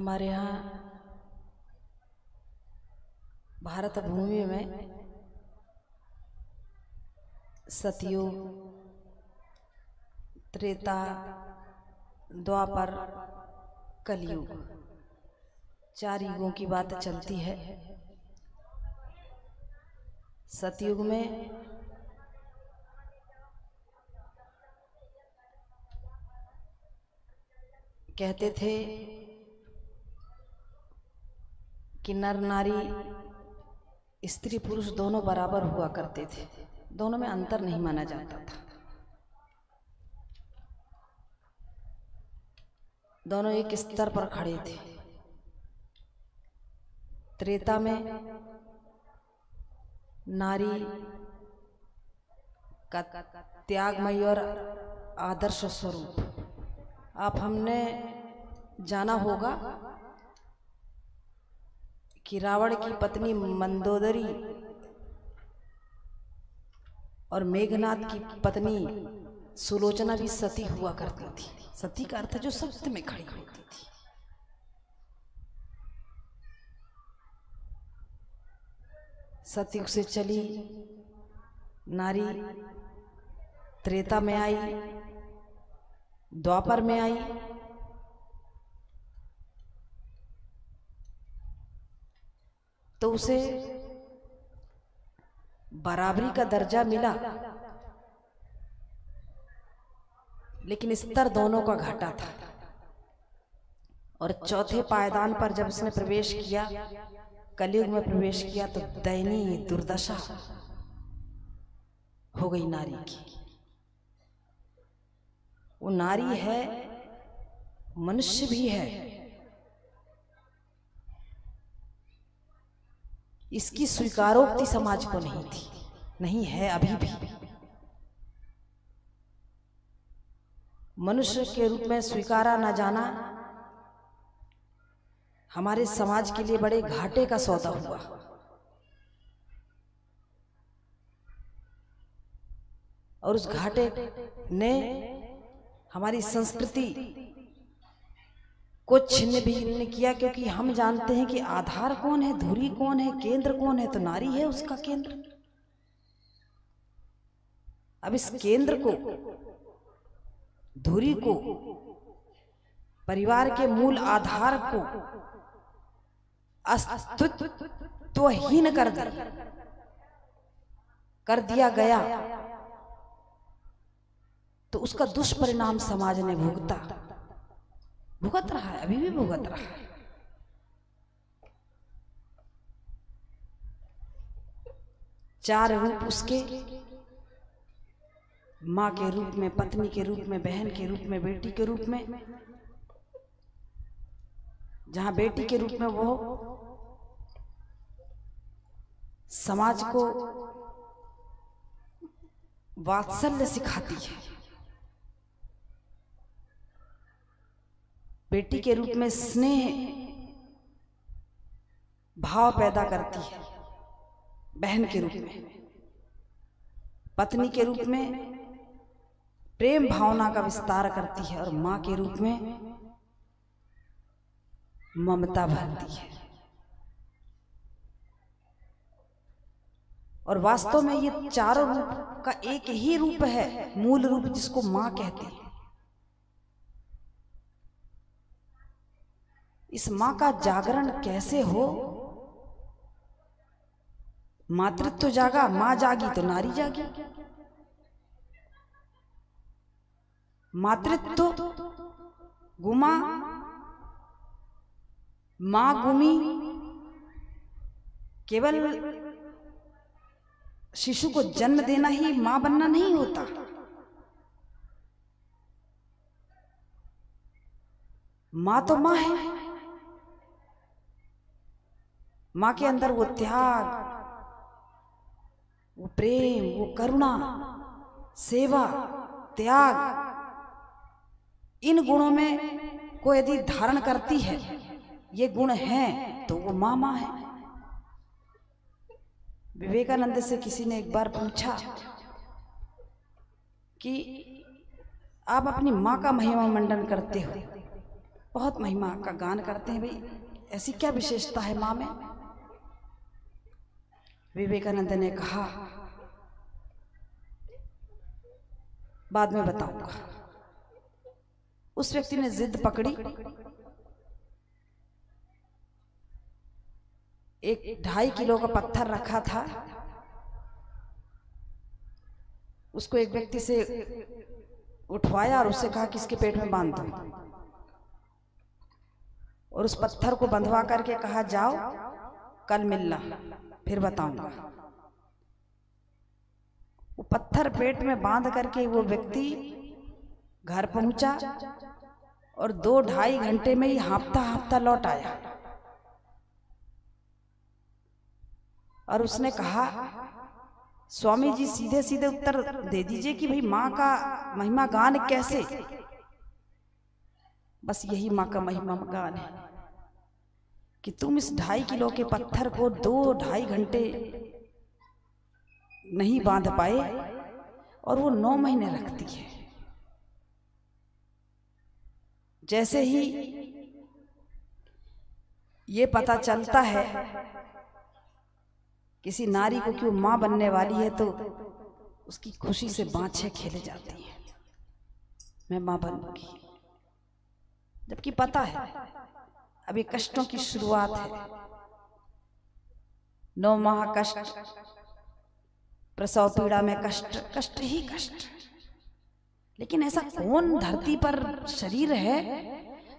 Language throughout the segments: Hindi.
हमारे यहाँ भारत भूमि में सतयुग, त्रेता, द्वापर, कलयुग, 4 युगों की बात चलती है। सतयुग में कहते थे कि नर नारी, स्त्री पुरुष दोनों बराबर हुआ करते थे, दोनों में अंतर नहीं माना जाता था, दोनों एक स्तर पर खड़े थे। त्रेता में नारी का त्यागमयी और आदर्श स्वरूप आप हमने जाना होगा कि रावण की पत्नी मंदोदरी और मेघनाद की पत्नी सुलोचना भी सती हुआ करती थी। सती का अर्थ जो सत्य में खड़ी होती थी। सतयुग से चली नारी त्रेता में आई, द्वापर में आई, तो उसे बराबरी का दर्जा मिला, लेकिन स्तर दोनों का घटा था। और चौथे पायदान पर जब उसने प्रवेश किया, कलयुग में प्रवेश किया, तो दयनीय दुर्दशा हो गई नारी की। वो नारी है, मनुष्य भी है, इसकी स्वीकारोक्ति समाज को नहीं थी, नहीं है अभी भी। मनुष्य के रूप में स्वीकारा न जाना हमारे समाज के लिए बड़े घाटे का सौदा हुआ। और उस घाटे ने हमारी संस्कृति को छिन्न भिन्न किया, क्योंकि हम जानते हैं कि आधार कौन है, धुरी कौन है, केंद्र कौन है, तो नारी है उसका केंद्र। अब इस केंद्र को, धुरी को, परिवार के मूल आधार को अस्तित्वहीन कर दिया गया, तो उसका दुष्परिणाम समाज ने भुगत रहा है, अभी भी भुगत रहा है। चार रूप उसके, माँ के रूप में, पत्नी के रूप में, बहन के रूप में, बेटी के रूप में। जहां बेटी के रूप में वो समाज को वात्सल्य सिखाती है, बेटी के रूप में स्नेह भाव पैदा करती है, बहन के रूप में, पत्नी के रूप में प्रेम भावना का विस्तार करती है, और मां के रूप में ममता भरती है। और वास्तव में ये चारों रूप का एक ही रूप है, मूल रूप, जिसको मां कहते हैं। इस मां का जागरण कैसे हो? मातृत्व जागा, मां जागी तो नारी जागी। मातृत्व गुमा, मां गुमी। केवल शिशु को जन्म देना ही मां बनना नहीं होता। मां तो मां है, मां के अंदर वो त्याग, वो प्रेम, वो करुणा, सेवा, त्याग, इन गुणों में को यदि धारण करती है, ये गुण हैं, तो वो मां है। विवेकानंद से किसी ने एक बार पूछा कि आप अपनी मां का महिमा मंडन करते हो, बहुत महिमा का गान करते हैं। भाई ऐसी क्या विशेषता है माँ में? विवेकानंद ने कहा, बाद में बताऊंगा। उस व्यक्ति ने जिद पकड़ी, एक 2.5 किलो का पत्थर रखा था, उसको एक व्यक्ति से उठवाया और उससे कहा कि इसके पेट में बांध दो, और उस पत्थर को बंधवा करके कहा जाओ कल मिलना फिर बताऊंगा। वो पत्थर पेट में बांध करके वो व्यक्ति घर पहुंचा और 2-2.5 घंटे में ही हाँफता हाँफता लौट आया। और उसने कहा, स्वामी जी सीधे सीधे उत्तर दे दीजिए कि भाई माँ का महिमा गान कैसे? बस यही माँ का महिमा गान है कि तुम इस 2.5 किलो के पत्थर को 2-2.5 घंटे नहीं बांध पाए और वो 9 महीने रखती है। जैसे ही ये पता चलता है किसी नारी को कि वो मां बनने वाली है, तो उसकी खुशी से बाँछें खेले जाती हैं, मैं मां बनूंगी। जबकि पता है अभी कष्टों की शुरुआत है, 9 माह कष्ट, प्रसव पीड़ा में कष्ट, कष्ट ही कष्ट। लेकिन ऐसा कौन धरती पर शरीर है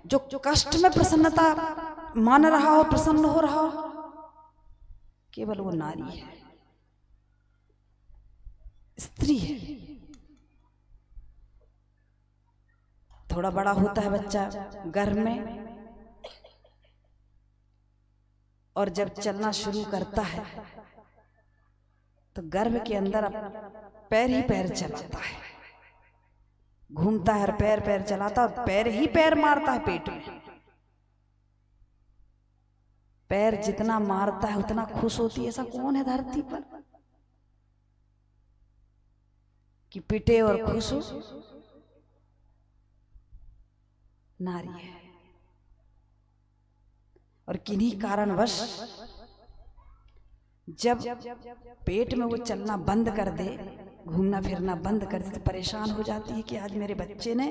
जो कष्ट में प्रसन्नता मान रहा हो, प्रसन्न हो रहा हो? केवल वो नारी है, स्त्री है। थोड़ा बड़ा होता है बच्चा गर्भ में, और जब चलना शुरू करता है तो गर्भ के अंदर पैर ही पैर चलाता है, घूमता है, पैर पैर चलाता है और पैर ही पैर मारता है पेट में। पैर जितना मारता है उतना खुश होती है। ऐसा कौन है धरती पर कि पिटे और खुश हो? नारी है। और किन्हीं कारणवश जब पेट में वो चलना बंद कर दे, घूमना फिरना बंद कर दे, तो परेशान हो जाती है कि आज मेरे बच्चे ने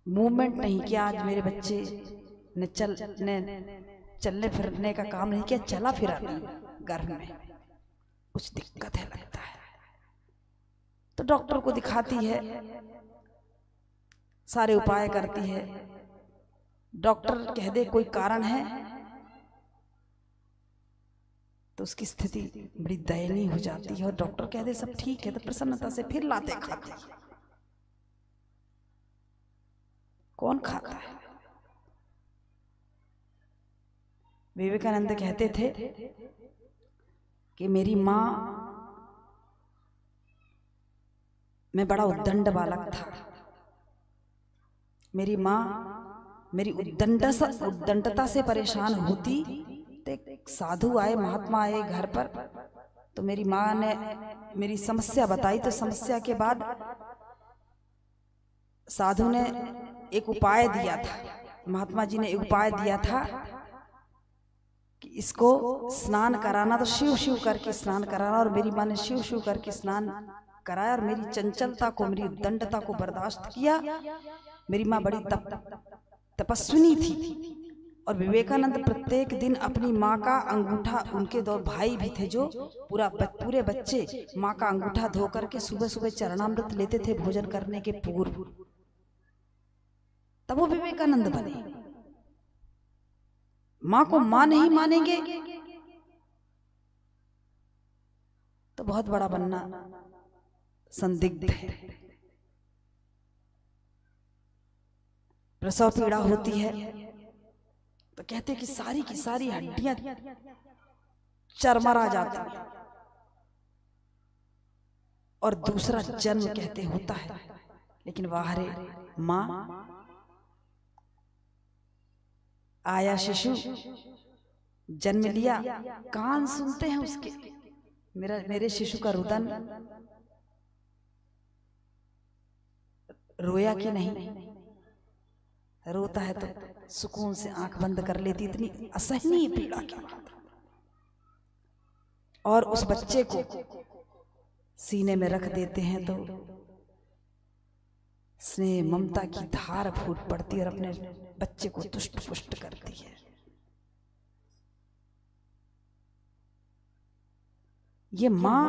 मूवमेंट नहीं किया, आज मेरे बच्चे ने चलने फिरने का काम नहीं किया, चला फिरा नहीं, गर्भ में कुछ दिक्कत है लगता है। तो डॉक्टर को दिखाती है, सारे उपाय करती है, डॉक्टर कह दे कोई कारण है तो उसकी स्थिति बड़ी दयनीय हो जाती है, और डॉक्टर कह दे सब ठीक है तो प्रसन्नता से फिर लाते खाती है। कौन खाता है? विवेकानंद कहते थे कि मेरी मां मैं बड़ा उद्दंड बालक था, मेरी मां मेरी उद्दंडता से परेशान होती तो एक साधु आए, महात्मा आए घर पर, तो मेरी माँ ने मेरी समस्या बताई। तो समस्या के बाद साधु ने एक उपाय दिया था, महात्मा जी ने एक उपाय दिया था कि इसको स्नान कराना, तो शिव शिव करके स्नान कराना। और मेरी माँ ने शिव शिव करके स्नान कराया और मेरी चंचलता को, मेरी उद्दंडता को बर्दाश्त किया। मेरी माँ बड़ी तपस्विनी थी। और विवेकानंद प्रत्येक दिन अपनी माँ का अंगूठा, उनके 2 भाई भी थे जो पूरे बच्चे माँ का अंगूठा धो करके सुबह सुबह चरणामृत लेते थे भोजन करने के पूर्व, तब वो विवेकानंद बने। माँ को माँ नहीं मानेंगे तो बहुत बड़ा बनना संदिग्ध है। प्रसव पीड़ा होती है तो कहते कि सारी की सारी हड्डियां चरमरा जाती हैं, और दूसरा जन्म कहते होता है। लेकिन वाहरे मां, आया शिशु, जन्म लिया, कान सुनते हैं उसके, मेरे शिशु का रुदन रोया कि नहीं, रोता है तो सुकून से आंख बंद कर लेती, इतनी असहनीय पीड़ा की बात। और उस बच्चे को सीने में रख देते हैं तो स्नेह ममता की धार फूट पड़ती और अपने बच्चे को तुष्ट पुष्ट करती है। ये मां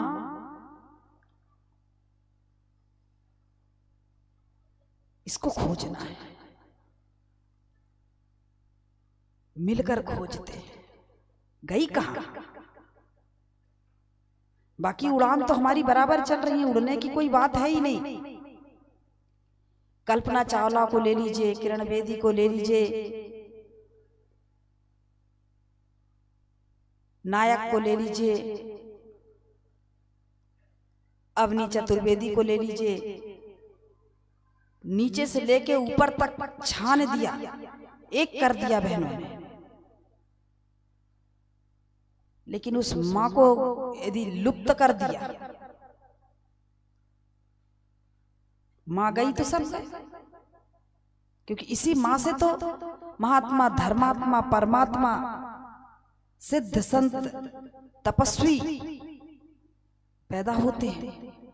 इसको खोजना है, मिलकर खोजते। गई कहां? बाकी उड़ान तो हमारी बराबर चल रही है, उड़ने की कोई बात है ही नहीं। कल्पना चावला को ले लीजिए, किरण बेदी को ले लीजिए, नायक को ले लीजिए, अवनी चतुर्वेदी को ले लीजिए, नीचे से लेके ऊपर तक छान दिया, एक कर दिया बहनों ने। लेकिन उस मां को यदि लुप्त कर दिया, मां गई तो सब गए। क्योंकि इसी मां से तो महात्मा, धर्मात्मा, परमात्मा, सिद्ध, संत, तपस्वी पैदा होते हैं।